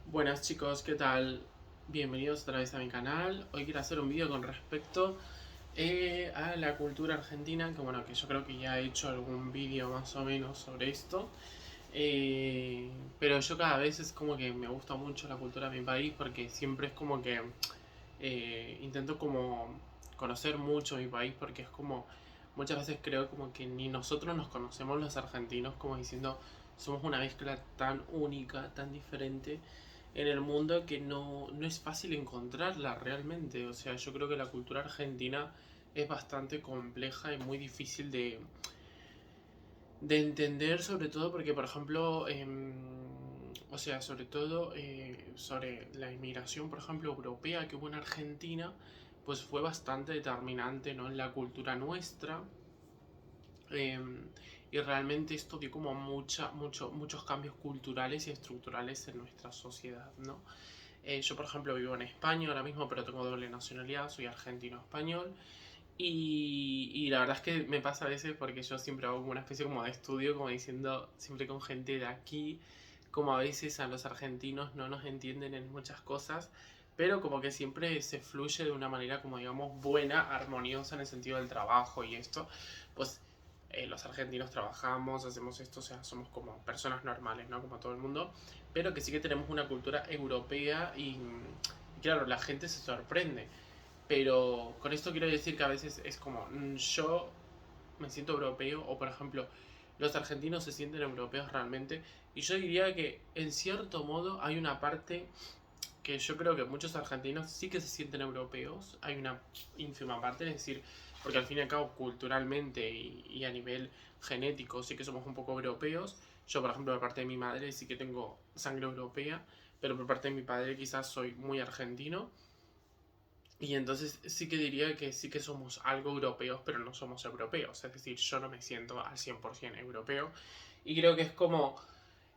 Buenas chicos, ¿qué tal? Bienvenidos otra vez a mi canal. Hoy quiero hacer un vídeo con respecto a la cultura argentina, que bueno, que yo creo que ya he hecho algún vídeo más o menos sobre esto. Eh, pero yo cada vez es como que me gusta mucho la cultura de mi país porque siempre es como que intento como conocer mucho mi país porque es como muchas veces creo como que ni nosotros nos conocemos los argentinos como diciendo somos una mezcla tan única, tan diferente en el mundo que no es fácil encontrarla realmente. O sea, yo creo que la cultura argentina es bastante compleja y muy difícil de entender, sobre todo porque, por ejemplo, o sea, sobre todo sobre la inmigración, por ejemplo, europea que hubo en Argentina, pues fue bastante determinante, ¿no? En la cultura nuestra. eh, y realmente esto dio como muchos cambios culturales y estructurales en nuestra sociedad, ¿no? Yo, por ejemplo, vivo en España ahora mismo, pero tengo doble nacionalidad, soy argentino-español. Y la verdad es que me pasa a veces porque yo siempre hago como una especie como de estudio, como diciendo, siempre con gente de aquí, como a veces a los argentinos no nos entienden en muchas cosas, pero como que siempre se fluye de una manera como digamos buena, armoniosa en el sentido del trabajo y esto, pues los argentinos trabajamos, hacemos esto, o sea, somos como personas normales, ¿no? Como todo el mundo, pero que sí que tenemos una cultura europea y claro, la gente se sorprende. Pero con esto quiero decir que a veces es como yo me siento europeo o por ejemplo los argentinos se sienten europeos realmente y yo diría que en cierto modo hay una parte que yo creo que muchos argentinos sí que se sienten europeos, hay una ínfima parte, es decir, porque al fin y al cabo culturalmente y a nivel genético sí que somos un poco europeos. Yo, por ejemplo, por parte de mi madre sí que tengo sangre europea, pero por parte de mi padre quizás soy muy argentino. Y entonces sí que diría que sí que somos algo europeos, pero no somos europeos. Es decir, yo no me siento al 100% europeo. Y creo que es como,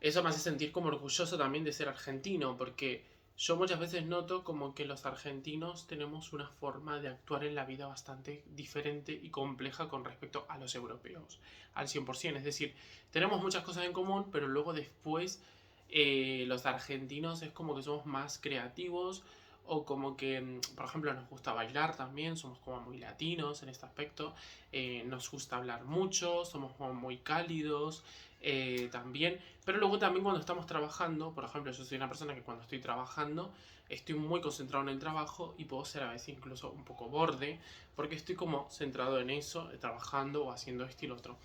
eso me hace sentir como orgulloso también de ser argentino, porque yo muchas veces noto como que los argentinos tenemos una forma de actuar en la vida bastante diferente y compleja con respecto a los europeos, al 100%. Es decir, tenemos muchas cosas en común, pero luego después los argentinos es como que somos más creativos o como que, por ejemplo, nos gusta bailar también, somos como muy latinos en este aspecto, nos gusta hablar mucho, somos como muy cálidos también, pero luego también cuando estamos trabajando, por ejemplo, yo soy una persona que cuando estoy trabajando estoy muy concentrado en el trabajo y puedo ser a veces incluso un poco borde, porque estoy como centrado en eso, trabajando o haciendo esto y lo otro.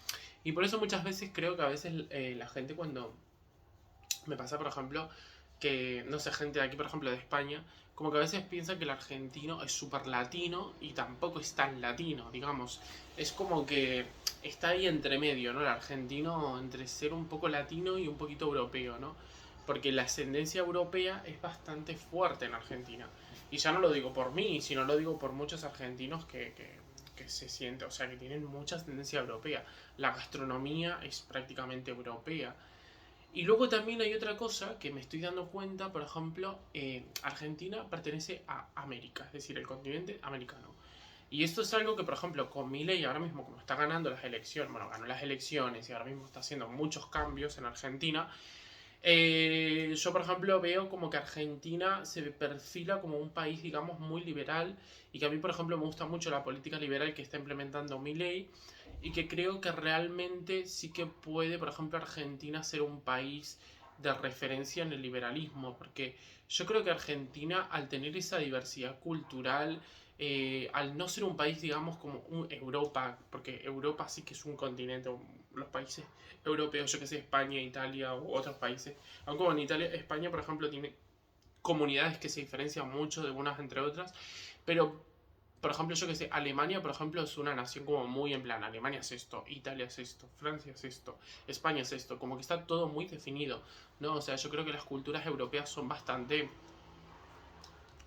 Y por eso muchas veces creo que a veces la gente cuando me pasa, por ejemplo, que, no sé, gente de aquí, por ejemplo, de España, como que a veces piensa que el argentino es súper latino y tampoco es tan latino, digamos. Es como que está ahí entre medio, ¿no? El argentino entre ser un poco latino y un poquito europeo, ¿no? Porque la ascendencia europea es bastante fuerte en Argentina. Y ya no lo digo por mí, sino lo digo por muchos argentinos que se sienten, o sea, que tienen mucha ascendencia europea. La gastronomía es prácticamente europea. Y luego también hay otra cosa que me estoy dando cuenta, por ejemplo, Argentina pertenece a América, es decir, el continente americano. Y esto es algo que, por ejemplo, con Milei ahora mismo, como está ganando las elecciones, bueno, ganó las elecciones y ahora mismo está haciendo muchos cambios en Argentina, yo, por ejemplo, veo como que Argentina se perfila como un país, digamos, muy liberal y que a mí, por ejemplo, me gusta mucho la política liberal que está implementando Milei y que creo que realmente sí que puede, por ejemplo, Argentina ser un país de referencia en el liberalismo, porque yo creo que Argentina, al tener esa diversidad cultural, al no ser un país, digamos, como Europa, porque Europa sí que es un continente, los países europeos, yo que sé, España, Italia u otros países, aunque como en Italia, España, por ejemplo, tiene comunidades que se diferencian mucho de unas entre otras, pero por ejemplo, yo que sé, Alemania, por ejemplo, es una nación como muy en plan, Alemania es esto, Italia es esto, Francia es esto, España es esto, como que está todo muy definido, ¿no? O sea, yo creo que las culturas europeas son bastante,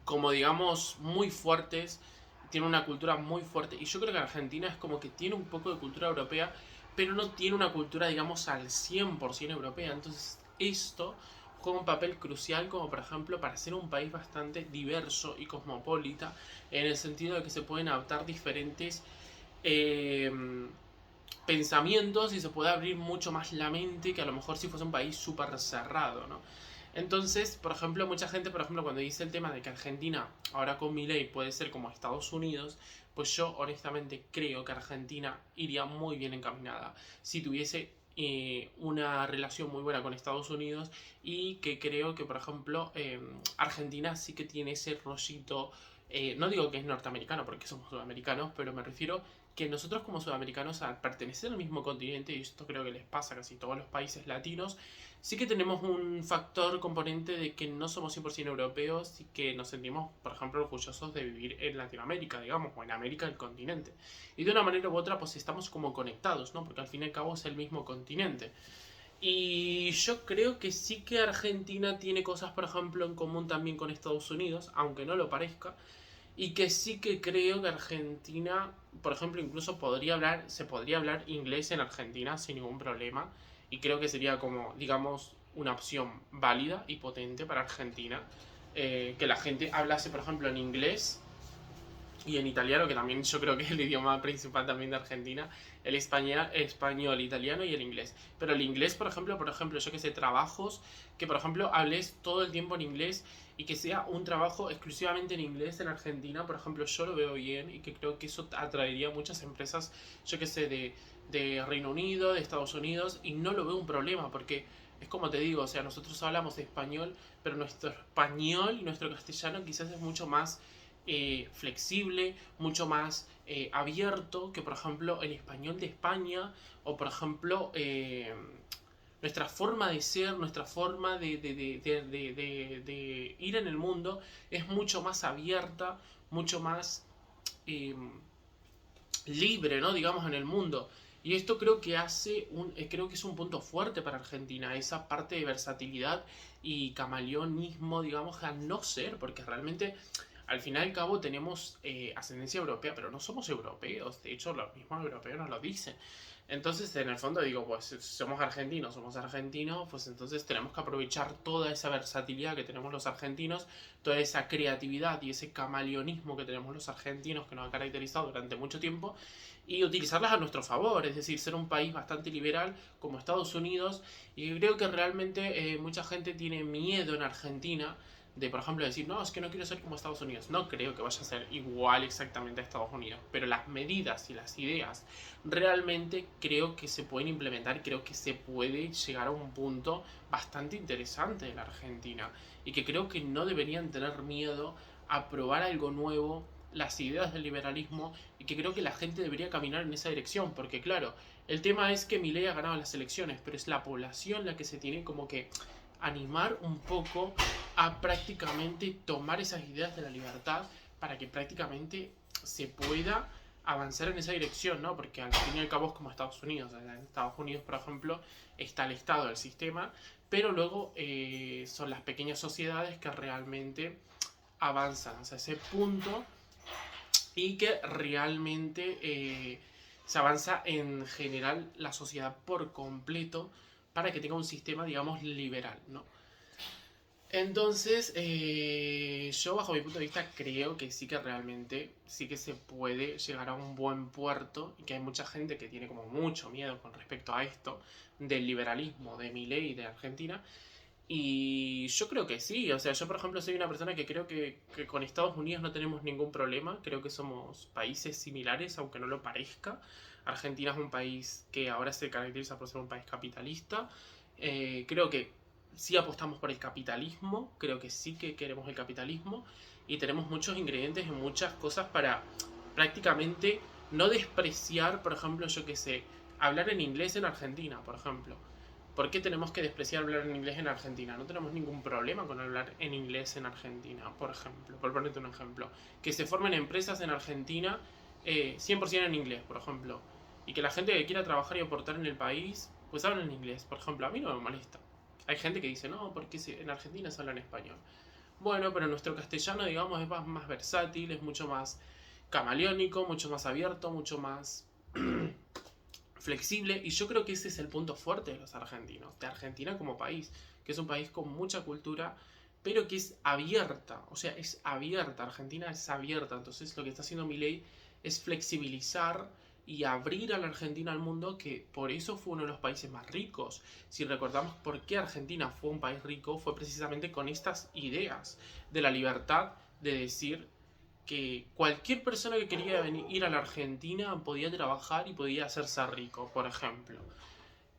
como digamos, muy fuertes, tiene una cultura muy fuerte, y yo creo que Argentina es como que tiene un poco de cultura europea, pero no tiene una cultura, digamos, al 100% europea, entonces esto juega un papel crucial como por ejemplo para ser un país bastante diverso y cosmopolita en el sentido de que se pueden adaptar diferentes eh, pensamientos y se puede abrir mucho más la mente que a lo mejor si fuese un país súper cerrado, ¿no? Entonces, por ejemplo, mucha gente, por ejemplo, cuando dice el tema de que Argentina ahora con Milei puede ser como Estados Unidos, pues yo honestamente creo que Argentina iría muy bien encaminada si tuviese una relación muy buena con Estados Unidos, y que creo que, por ejemplo, Argentina sí que tiene ese rollito, no digo que es norteamericano porque somos sudamericanos, pero me refiero que nosotros como sudamericanos, al pertenecer al mismo continente, y esto creo que les pasa a casi todos los países latinos, sí que tenemos un factor componente de que no somos 100% europeos y que nos sentimos, por ejemplo, orgullosos de vivir en Latinoamérica, digamos, o en América del continente. Y de una manera u otra, pues estamos como conectados, ¿no? Porque al fin y al cabo es el mismo continente. Y yo creo que sí que Argentina tiene cosas, por ejemplo, en común también con Estados Unidos, aunque no lo parezca. Y que sí que creo que Argentina, por ejemplo, incluso se podría hablar inglés en Argentina sin ningún problema. Y creo que sería como, digamos, una opción válida y potente para Argentina. Que la gente hablase, por ejemplo, en inglés y en italiano, que también yo creo que es el idioma principal también de Argentina, el español, italiano y el inglés. Pero el inglés, por ejemplo, yo que sé, trabajos que, por ejemplo, hables todo el tiempo en inglés y que sea un trabajo exclusivamente en inglés en Argentina, por ejemplo, yo lo veo bien y que creo que eso atraería a muchas empresas, yo que sé, de Reino Unido, de Estados Unidos, y no lo veo un problema porque es como te digo, o sea, nosotros hablamos español, pero nuestro español y nuestro castellano quizás es mucho más flexible, mucho más abierto que, por ejemplo, el español de España, o, por ejemplo, nuestra forma de ser, nuestra forma de ir en el mundo es mucho más abierta, mucho más eh, libre, ¿no? Digamos, en el mundo. Y esto creo que es un punto fuerte para Argentina, esa parte de versatilidad y camaleonismo, digamos, a no ser, porque realmente al fin y al cabo tenemos ascendencia europea, pero no somos europeos, de hecho los mismos europeos nos lo dicen. Entonces, en el fondo digo, pues somos argentinos, pues entonces tenemos que aprovechar toda esa versatilidad que tenemos los argentinos, toda esa creatividad y ese camaleonismo que tenemos los argentinos, que nos ha caracterizado durante mucho tiempo, y utilizarlas a nuestro favor, es decir, ser un país bastante liberal como Estados Unidos. Y creo que realmente mucha gente tiene miedo en Argentina de, por ejemplo, decir, no, es que no quiero ser como Estados Unidos. No creo que vaya a ser igual exactamente a Estados Unidos, pero las medidas y las ideas realmente creo que se pueden implementar, creo que se puede llegar a un punto bastante interesante de la Argentina, y que creo que no deberían tener miedo a probar algo nuevo, las ideas del liberalismo, y que creo que la gente debería caminar en esa dirección, porque claro, el tema es que Milei ha ganado las elecciones, pero es la población la que se tiene como que animar un poco a prácticamente tomar esas ideas de la libertad para que prácticamente se pueda avanzar en esa dirección, ¿no? Porque al fin y al cabo es como Estados Unidos. En Estados Unidos, por ejemplo, está el Estado, el sistema, pero luego son las pequeñas sociedades que realmente avanzan hacia ese punto, y que realmente se avanza en general la sociedad por completo para que tenga un sistema, digamos, liberal, ¿no? Entonces, yo bajo mi punto de vista creo que sí que realmente sí que se puede llegar a un buen puerto, y que hay mucha gente que tiene como mucho miedo con respecto a esto del liberalismo de Milei de Argentina. Y yo creo que sí, o sea, yo por ejemplo soy una persona que creo que con Estados Unidos no tenemos ningún problema, creo que somos países similares, aunque no lo parezca. Argentina es un país que ahora se caracteriza por ser un país capitalista. Creo que sí apostamos por el capitalismo, creo que sí que queremos el capitalismo, y tenemos muchos ingredientes y muchas cosas para prácticamente no despreciar, por ejemplo, yo que sé, hablar en inglés en Argentina, por ejemplo. ¿Por qué tenemos que despreciar hablar en inglés en Argentina? No tenemos ningún problema con hablar en inglés en Argentina, por ejemplo, por ponerte un ejemplo. Que se formen empresas en Argentina 100% en inglés, por ejemplo. Y que la gente que quiera trabajar y aportar en el país, pues hablen en inglés, por ejemplo. A mí no me molesta. Hay gente que dice, no, porque en Argentina se habla en español. Bueno, pero nuestro castellano, digamos, es más versátil, es mucho más camaleónico, mucho más abierto, mucho más flexible, y yo creo que ese es el punto fuerte de los argentinos, de Argentina como país, que es un país con mucha cultura, pero que es abierta, o sea, es abierta, Argentina es abierta. Entonces lo que está haciendo Milei es flexibilizar y abrir a la Argentina al mundo, que por eso fue uno de los países más ricos. Si recordamos por qué Argentina fue un país rico, fue precisamente con estas ideas de la libertad de decir que cualquier persona que quería venir, ir a la Argentina podía trabajar y podía hacerse rico, por ejemplo.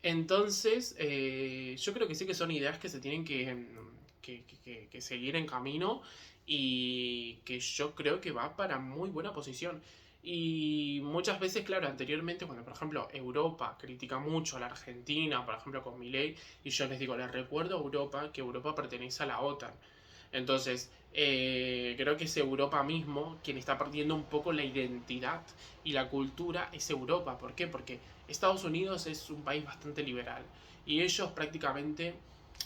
Entonces, yo creo que sí que son ideas que se tienen que seguir en camino y que yo creo que va para muy buena posición. Y muchas veces, claro, anteriormente, cuando por ejemplo Europa critica mucho a la Argentina, por ejemplo con Milei, y yo les digo, les recuerdo a Europa que Europa pertenece a la OTAN. Entonces, creo que es Europa mismo quien está perdiendo un poco la identidad y la cultura es Europa. ¿Por qué? Porque Estados Unidos es un país bastante liberal y ellos prácticamente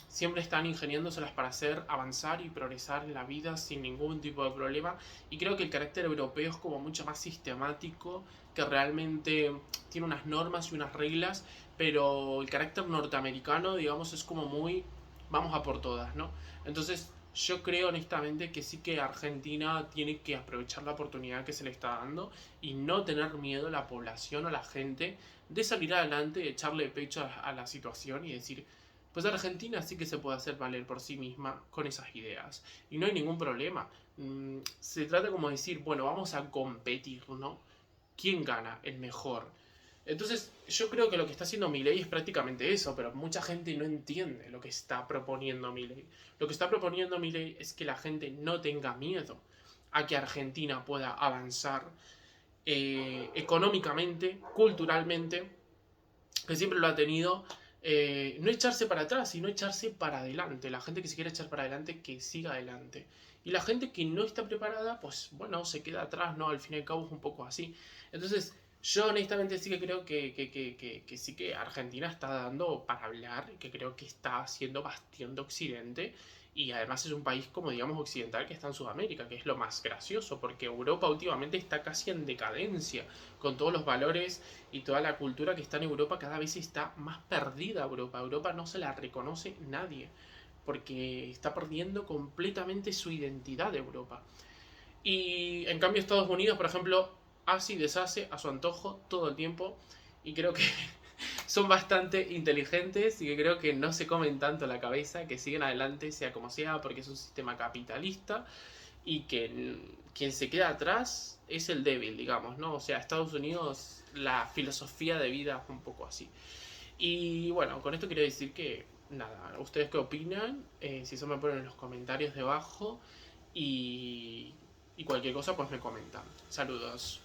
siempre están ingeniándoselas para hacer avanzar y progresar en la vida sin ningún tipo de problema, y creo que el carácter europeo es como mucho más sistemático, que realmente tiene unas normas y unas reglas, pero el carácter norteamericano, digamos, es como muy vamos a por todas, ¿no? Entonces yo creo honestamente que sí que Argentina tiene que aprovechar la oportunidad que se le está dando y no tener miedo a la población o a la gente de salir adelante, de echarle pecho a la situación y decir, pues Argentina sí que se puede hacer valer por sí misma con esas ideas. Y no hay ningún problema. Se trata como decir, bueno, vamos a competir, ¿no? ¿Quién gana? El mejor. Entonces, yo creo que lo que está haciendo Milei es prácticamente eso, pero mucha gente no entiende lo que está proponiendo Milei. Lo que está proponiendo Milei es que la gente no tenga miedo a que Argentina pueda avanzar económicamente, culturalmente, que siempre lo ha tenido, no echarse para atrás, sino echarse para adelante. La gente que se quiere echar para adelante, que siga adelante. Y la gente que no está preparada, pues bueno, se queda atrás, ¿no? Al fin y al cabo es un poco así. Entonces, yo honestamente sí que creo que sí que Argentina está dando para hablar, que creo que está haciendo bastión de Occidente. Y además es un país, como digamos, occidental que está en Sudamérica, que es lo más gracioso, porque Europa últimamente está casi en decadencia, con todos los valores y toda la cultura que está en Europa. Cada vez está más perdida Europa. Europa no se la reconoce nadie, porque está perdiendo completamente su identidad de Europa. Y en cambio Estados Unidos, por ejemplo, hace y deshace a su antojo todo el tiempo, y creo que son bastante inteligentes y que creo que no se comen tanto la cabeza, que siguen adelante sea como sea, porque es un sistema capitalista y que quien se queda atrás es el débil, digamos, ¿no? O sea, Estados Unidos, la filosofía de vida es un poco así. Y bueno, con esto quiero decir que, nada, ¿ustedes qué opinan? Si eso me ponen en los comentarios debajo y cualquier cosa pues me comentan. Saludos.